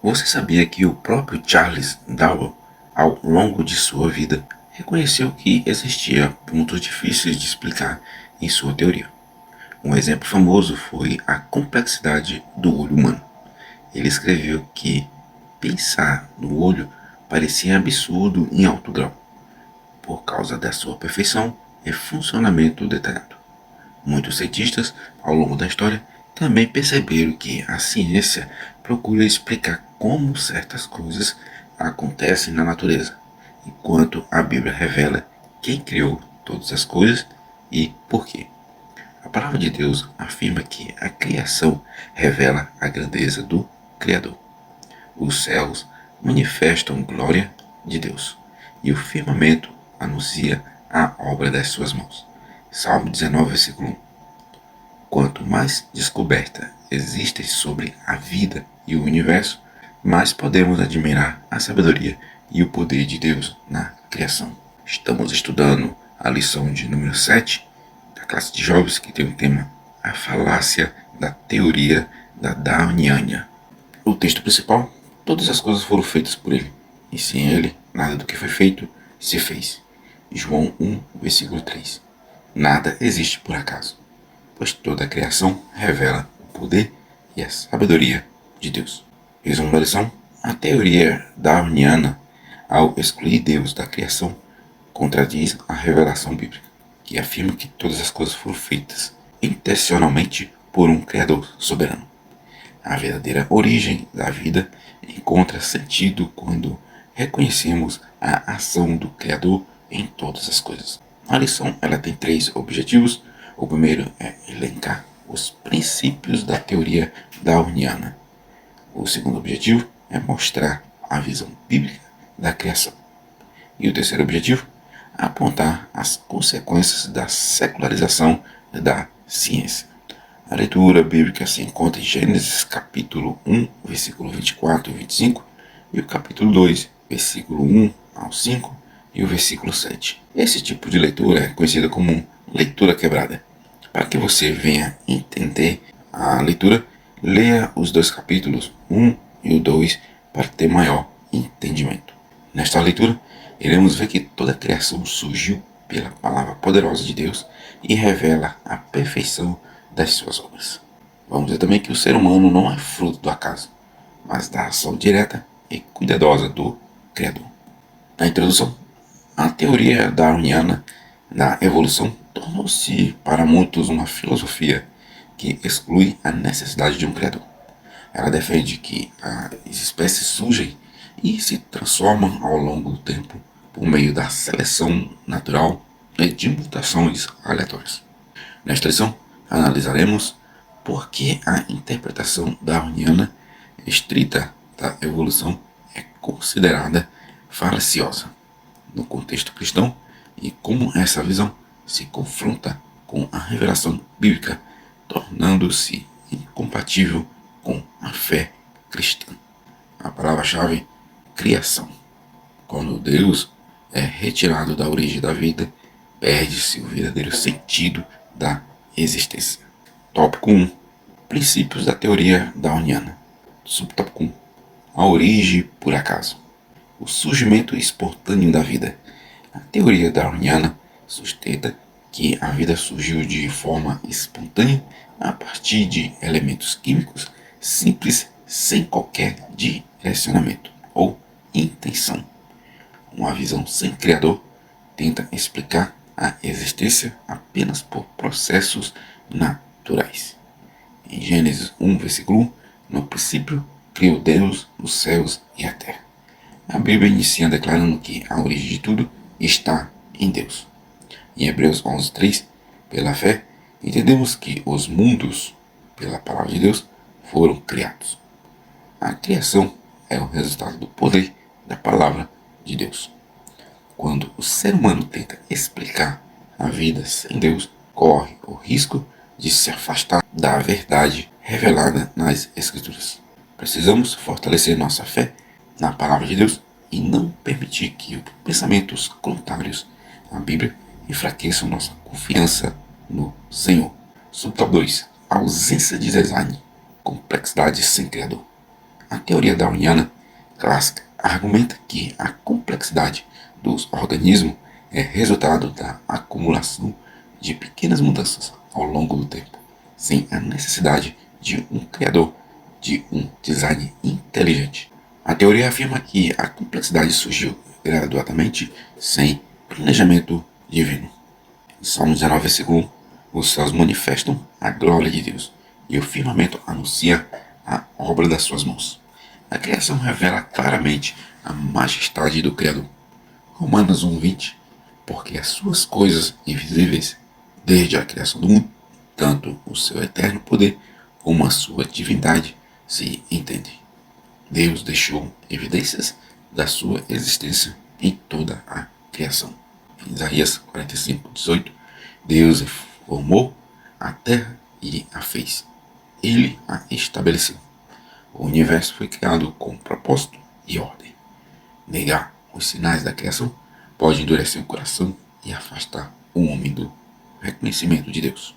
Você sabia que o próprio Charles Darwin, ao longo de sua vida, reconheceu que existia pontos difíceis de explicar em sua teoria? Um exemplo famoso foi a complexidade do olho humano. Ele escreveu que pensar no olho parecia absurdo em alto grau, por causa da sua perfeição e funcionamento detalhado. Muitos cientistas, ao longo da história, também perceberam que a ciência procura explicar como certas coisas acontecem na natureza, enquanto a Bíblia revela quem criou todas as coisas e por quê. A palavra de Deus afirma que a criação revela a grandeza do Criador. Os céus manifestam glória de Deus, e o firmamento anuncia a obra das suas mãos. Salmo 19, versículo 1. Quanto mais descoberta existe sobre a vida e o universo, mais podemos admirar a sabedoria e o poder de Deus na criação. Estamos estudando a lição de número 7 da classe de jovens, que tem o tema A Falácia da Teoria da Darwiniana. O texto principal: todas as coisas foram feitas por ele, e sem ele, nada do que foi feito se fez. João 1, versículo 3. Nada existe por acaso, pois toda a criação revela o poder e a sabedoria de Deus. Resumo da lição: a teoria darwiniana, ao excluir Deus da criação, contradiz a revelação bíblica, que afirma que todas as coisas foram feitas intencionalmente por um Criador soberano. A verdadeira origem da vida encontra sentido quando reconhecemos a ação do Criador em todas as coisas. A lição ela tem 3 objetivos. O primeiro é elencar os princípios da teoria darwiniana. O segundo objetivo é mostrar a visão bíblica da criação. E o terceiro objetivo é apontar as consequências da secularização da ciência. A leitura bíblica se encontra em Gênesis capítulo 1, versículo 24 e 25, e o capítulo 2, versículo 1 ao 5 e o versículo 7. Esse tipo de leitura é conhecida como leitura quebrada. Para que você venha entender a leitura, leia os 2 capítulos, 1 e o 2, para ter maior entendimento. Nesta leitura, iremos ver que toda a criação surgiu pela palavra poderosa de Deus e revela a perfeição das suas obras. Vamos ver também que o ser humano não é fruto do acaso, mas da ação direta e cuidadosa do Criador. Na introdução, a teoria darwiniana da evolução tornou-se para muitos uma filosofia que exclui a necessidade de um Criador. Ela defende que as espécies surgem e se transformam ao longo do tempo por meio da seleção natural e de mutações aleatórias. Nesta lição, analisaremos por que a interpretação darwiniana estrita da evolução é considerada falaciosa no contexto cristão e como essa visão se confronta com a revelação bíblica, tornando-se incompatível com a fé cristã. A palavra-chave: criação. Quando Deus é retirado da origem da vida, perde-se o verdadeiro sentido da existência. Tópico 1. Princípios da teoria darwiniana. Subtópico 1. A origem por acaso. O surgimento espontâneo da vida. A teoria darwiniana sustenta que a vida surgiu de forma espontânea a partir de elementos químicos simples, sem qualquer direcionamento ou intenção. Uma visão sem criador tenta explicar a existência apenas por processos naturais. Em Gênesis 1, versículo 1, no princípio criou Deus os céus e a terra. A Bíblia inicia declarando que a origem de tudo está em Deus. Em Hebreus 11, 3, pela fé, entendemos que os mundos, pela palavra de Deus, foram criados. A criação é o resultado do poder da palavra de Deus. Quando o ser humano tenta explicar a vida sem Deus, corre o risco de se afastar da verdade revelada nas Escrituras. Precisamos fortalecer nossa fé na palavra de Deus e não permitir que pensamentos contrários à Bíblia enfraqueçam nossa confiança no Senhor. Subtópico 2. Ausência de design. Complexidade sem criador. A teoria darwiniana clássica argumenta que a complexidade dos organismos é resultado da acumulação de pequenas mudanças ao longo do tempo, sem a necessidade de um criador, de um design inteligente. A teoria afirma que a complexidade surgiu gradualmente sem planejamento divino. Em Salmo 19, versículo 1, os céus manifestam a glória de Deus e o firmamento anuncia a obra das suas mãos. A criação revela claramente a majestade do Criador. Romanos 1:20, porque as suas coisas invisíveis, desde a criação do mundo, tanto o seu eterno poder como a sua divindade se entendem. Deus deixou evidências da sua existência em toda a criação. Em Isaías 45:18, Deus formou a terra e a fez. Ele a estabeleceu. O universo foi criado com propósito e ordem. Negar os sinais da criação pode endurecer o coração e afastar o homem do reconhecimento de Deus.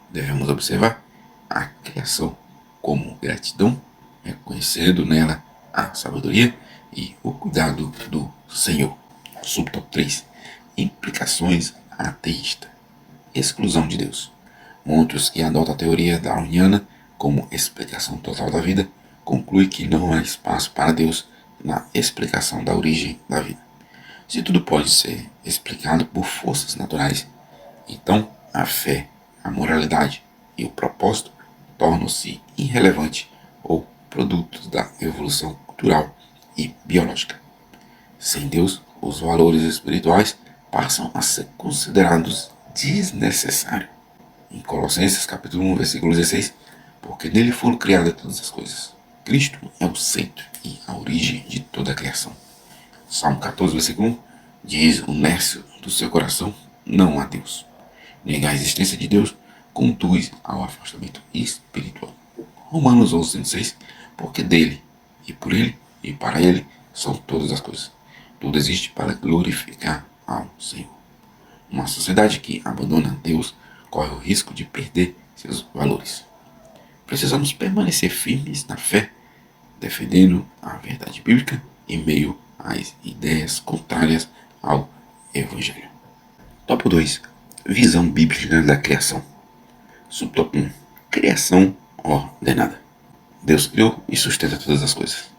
Devemos observar a criação como gratidão, reconhecendo nela a sabedoria e o cuidado do Senhor. Subtópico 3. Implicações ateístas. Exclusão de Deus. Muitos que adotam a teoria darwiniana como explicação total da vida concluem que não há espaço para Deus na explicação da origem da vida. Se tudo pode ser explicado por forças naturais, então a fé, a moralidade e o propósito tornam-se irrelevantes ou produtos da evolução cultural e biológica. Sem Deus, os valores espirituais passam a ser considerados desnecessários. Em Colossenses capítulo 1, versículo 16, porque nele foram criadas todas as coisas. Cristo é o centro e a origem de toda a criação. Salmo 14, versículo 1, diz o nércio do seu coração, não há Deus. Negar a existência de Deus conduz ao afastamento espiritual. Romanos 11:6, porque dele, e por ele, e para ele, são todas as coisas. Tudo existe para glorificar ao Senhor. Uma sociedade que abandona Deus corre o risco de perder seus valores. Precisamos permanecer firmes na fé, defendendo a verdade bíblica em meio às ideias contrárias ao Evangelho. Tópico 2. Visão bíblica da criação. Subtópico 1. Criação ordenada. Deus criou e sustenta todas as coisas.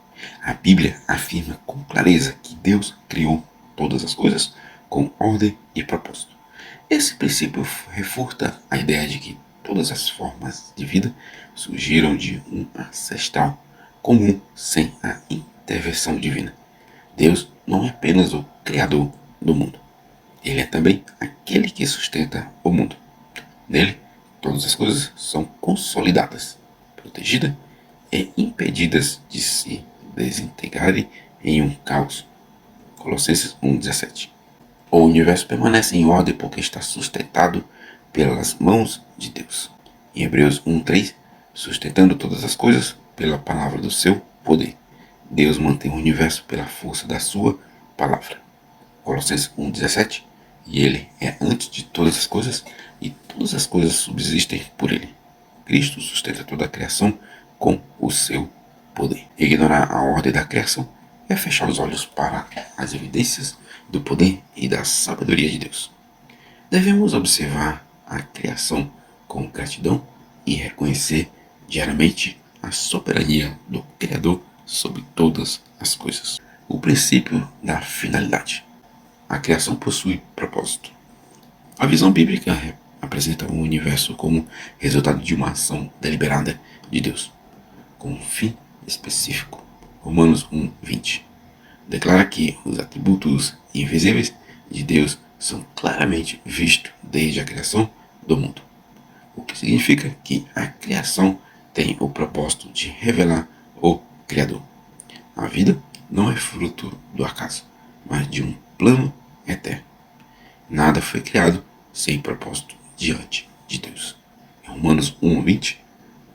A Bíblia afirma com clareza que Deus criou todas as coisas com ordem e propósito. Esse princípio refuta a ideia de que todas as formas de vida surgiram de um ancestral comum sem a intervenção divina. Deus não é apenas o criador do mundo. Ele é também aquele que sustenta o mundo. Nele, todas as coisas são consolidadas, protegidas e impedidas de se desintegrarem em um caos. Colossenses 1:17. O universo permanece em ordem porque está sustentado pelas mãos de Deus. Em Hebreus 1:3, sustentando todas as coisas pela palavra do seu poder. Deus mantém o universo pela força da sua palavra. Colossenses 1:17, e ele é antes de todas as coisas, e todas as coisas subsistem por ele. Cristo sustenta toda a criação com o seu poder. Ignorar a ordem da criação é fechar os olhos para as evidências do poder e da sabedoria de Deus. Devemos observar a criação com gratidão e reconhecer diariamente a soberania do Criador sobre todas as coisas. O princípio da finalidade. A criação possui propósito. A visão bíblica apresenta o universo como resultado de uma ação deliberada de Deus, com um fim específico. Romanos 1:20 declara que os atributos invisíveis de Deus são claramente vistos desde a criação do mundo, o que significa que a criação tem o propósito de revelar o Criador. A vida não é fruto do acaso, mas de um plano eterno. Nada foi criado sem propósito diante de Deus. Em Romanos 1:20,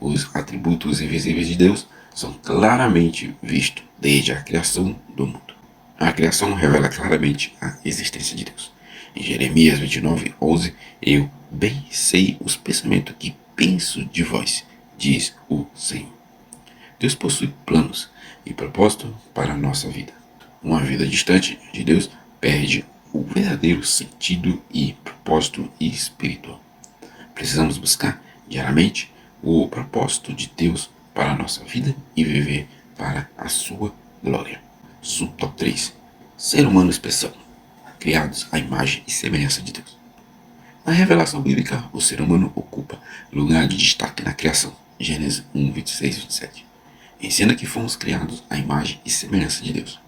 os atributos invisíveis de Deus são claramente vistos desde a criação do mundo. A criação revela claramente a existência de Deus. Em Jeremias 29:11, eu bem sei os pensamentos que penso de vós, diz o Senhor. Deus possui planos e propósito para a nossa vida. Uma vida distante de Deus perde o verdadeiro sentido e propósito espiritual. Precisamos buscar diariamente o propósito de Deus para a nossa vida e viver para a sua glória. Subtop 3. Ser humano especial, criados à imagem e semelhança de Deus. Na revelação bíblica, o ser humano ocupa lugar de destaque na criação. Gênesis 1, 26 e 27. Ensina que fomos criados à imagem e semelhança de Deus,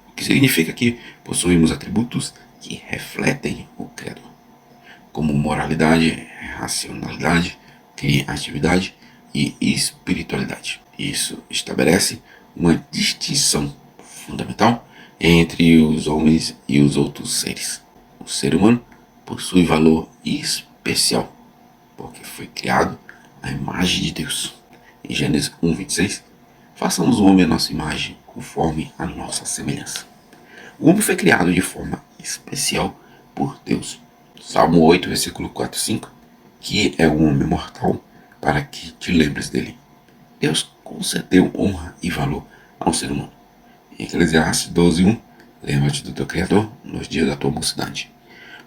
o que significa que possuímos atributos que refletem o Criador, como moralidade, racionalidade, criatividade e espiritualidade. Isso estabelece uma distinção fundamental entre os homens e os outros seres. O ser humano possui valor especial, porque foi criado à imagem de Deus. Em Gênesis 1, 26, façamos o homem à nossa imagem, conforme a nossa semelhança. O homem foi criado de forma especial por Deus. Salmo 8, versículo 4 e 5, que é um homem mortal para que te lembres dele. Deus concedeu honra e valor ao ser humano. Em Eclesiastes 12, 1, lembra-te do teu Criador nos dias da tua mocidade.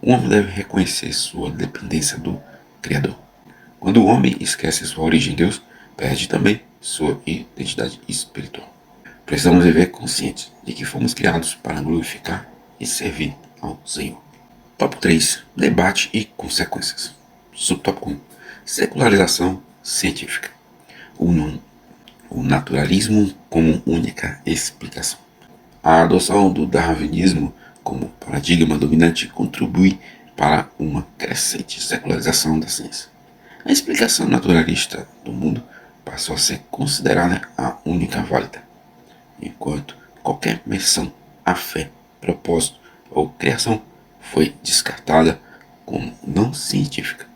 O homem deve reconhecer sua dependência do Criador. Quando o homem esquece sua origem em Deus, perde também sua identidade espiritual. Precisamos viver conscientes de que fomos criados para glorificar e servir ao Senhor. Tópico 3. Debate e consequências. Subtópico 1. Secularização científica. O naturalismo como única explicação. A adoção do darwinismo como paradigma dominante contribui para uma crescente secularização da ciência. A explicação naturalista do mundo passou a ser considerada a única válida, enquanto qualquer menção à fé, propósito ou criação foi descartada como não científica.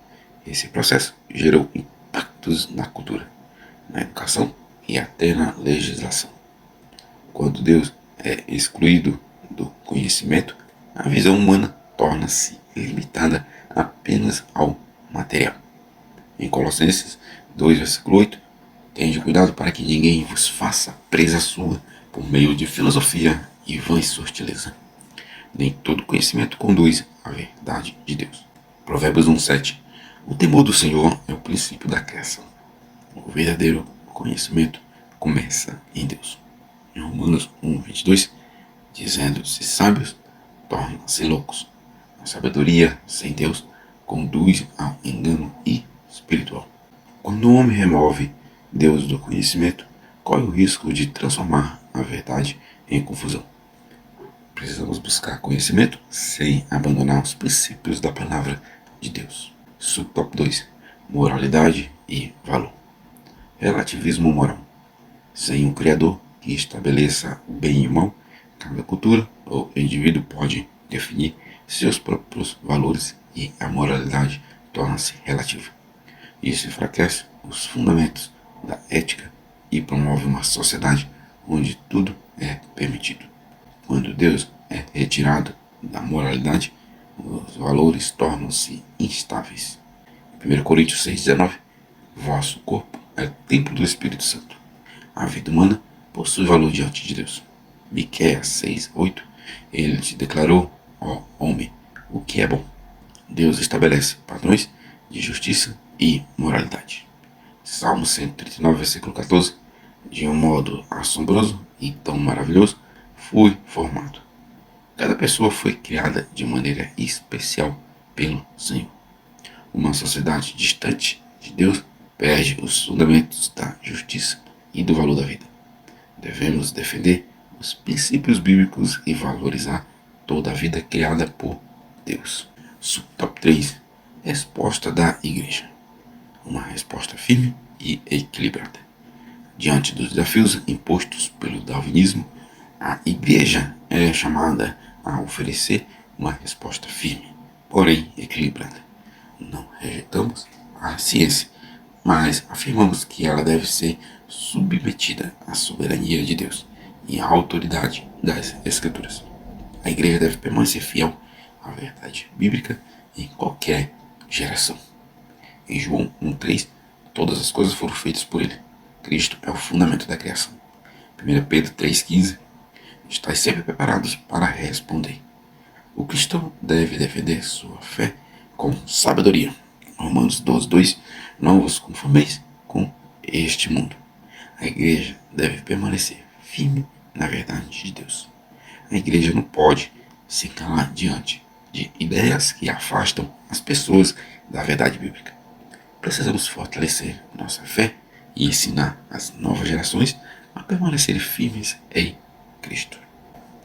Esse processo gerou impactos na cultura, na educação e até na legislação. Quando Deus é excluído do conhecimento, a visão humana torna-se limitada apenas ao material. Em Colossenses 2, versículo 8, tende cuidado para que ninguém vos faça presa sua por meio de filosofia e vã sutileza. Nem todo conhecimento conduz à verdade de Deus. Provérbios 1,7. O temor do Senhor é o princípio da criação. O verdadeiro conhecimento começa em Deus. Em Romanos 1,22, dizendo-se sábios, tornam-se loucos. A sabedoria sem Deus conduz ao engano espiritual. Quando o homem remove Deus do conhecimento, corre o risco de transformar a verdade em confusão. Precisamos buscar conhecimento sem abandonar os princípios da palavra de Deus. Subtópico 2. Moralidade e valor. Relativismo moral. Sem um Criador que estabeleça o bem e o mal, cada cultura ou indivíduo pode definir seus próprios valores e a moralidade torna-se relativa. Isso enfraquece os fundamentos da ética e promove uma sociedade onde tudo é permitido. Quando Deus é retirado da moralidade, os valores tornam-se instáveis. 1 Coríntios 6,19. Vosso corpo é templo do Espírito Santo. A vida humana possui valor diante de Deus. Miqueias 6,8. Ele te declarou, ó homem, o que é bom. Deus estabelece padrões de justiça e moralidade. Salmo 139, versículo 14. De um modo assombroso e tão maravilhoso fui formado. Cada pessoa foi criada de maneira especial pelo Senhor. Uma sociedade distante de Deus perde os fundamentos da justiça e do valor da vida. Devemos defender os princípios bíblicos e valorizar toda a vida criada por Deus. Subtópico 3. Resposta da Igreja. Uma resposta firme e equilibrada. Diante dos desafios impostos pelo darwinismo, a Igreja é chamada a oferecer uma resposta firme, porém equilibrada. Não rejeitamos a ciência, mas afirmamos que ela deve ser submetida à soberania de Deus e à autoridade das Escrituras. A Igreja deve permanecer fiel à verdade bíblica em qualquer geração. Em João 1,3, todas as coisas foram feitas por ele, Cristo é o fundamento da criação. 1 Pedro 3,15. Estais sempre preparados para responder. O cristão deve defender sua fé com sabedoria. Romanos 12,2. Não vos conformeis com este mundo. A igreja deve permanecer firme na verdade de Deus. A igreja não pode se calar diante de ideias que afastam as pessoas da verdade bíblica. Precisamos fortalecer nossa fé e ensinar as novas gerações a permanecerem firmes em Cristo.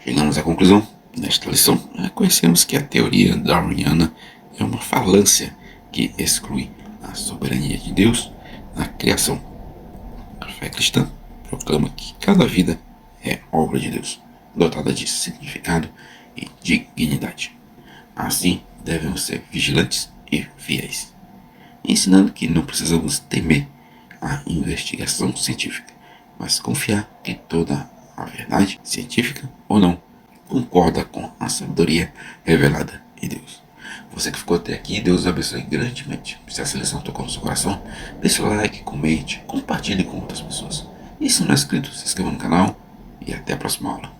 Chegamos à conclusão desta lição. Conhecemos que a teoria darwiniana é uma falância que exclui a soberania de Deus na criação. A fé cristã proclama que cada vida é obra de Deus, dotada de significado e dignidade. Assim, devemos ser vigilantes e fiéis, ensinando que não precisamos temer a investigação científica, mas confiar que toda a verdade, científica ou não, concorda com a sabedoria revelada em Deus. Você que ficou até aqui, Deus abençoe grandemente. Se essa lição tocou no seu coração, deixe o like, comente, compartilhe com outras pessoas. E se não é inscrito, se inscreva no canal e até a próxima aula.